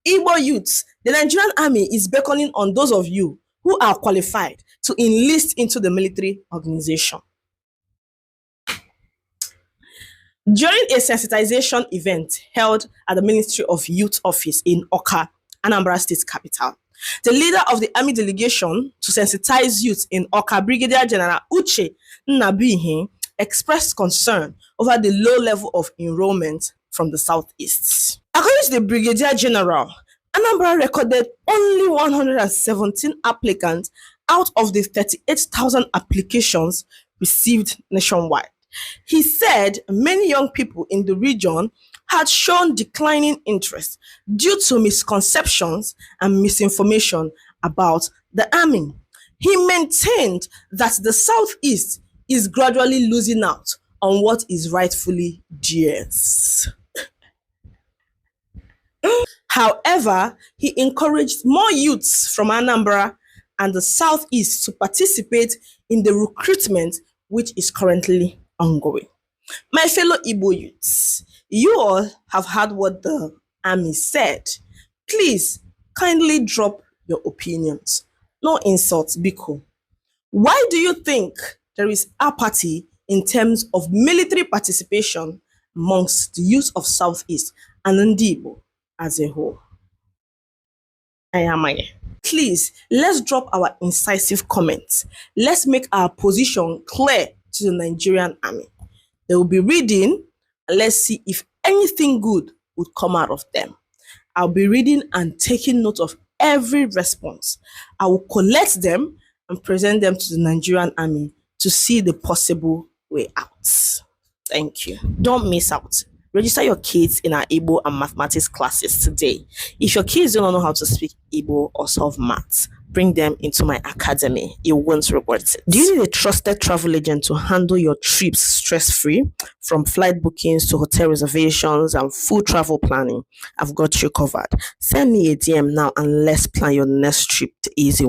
Igbo youths, the Nigerian Army is beckoning on those of you who are qualified to enlist into the military organization. During a sensitization event held at the Ministry of Youth office in Awka, Anambra State capital, the leader of the army delegation to sensitize youth in Awka, Brigadier General Uche Nnabuihe, expressed concern over the low level of enrollment from the southeast. According to the Brigadier General, Anambra recorded only 117 applicants out of the 38,000 applications received nationwide. He said many young people in the region had shown declining interest due to misconceptions and misinformation about the army. He maintained that the Southeast is gradually losing out on what is rightfully theirs. However, he encouraged more youths from Anambra and the Southeast to participate in the recruitment which is currently ongoing. My fellow Igbo youths, you all have heard what the army said. Please kindly drop your opinions. No insults, Biko. Why do you think there is apathy in terms of military participation amongst the youth of Southeast and Igbo as a whole? Please, let's drop our incisive comments. Let's make our position clear to the Nigerian Army. They will be reading, and let's see if anything good would come out of them. I'll be reading and taking note of every response. I will collect them and present them to the Nigerian Army to see the possible way out. Thank you. Don't miss out. Register your kids in our Igbo and mathematics classes today. If your kids don't know how to speak Igbo or solve maths, bring them into my academy. You won't regret it. Do you need a trusted travel agent to handle your trips stress-free? From flight bookings to hotel reservations and full travel planning, I've got you covered. Send me a DM now and let's plan your next trip the easy way.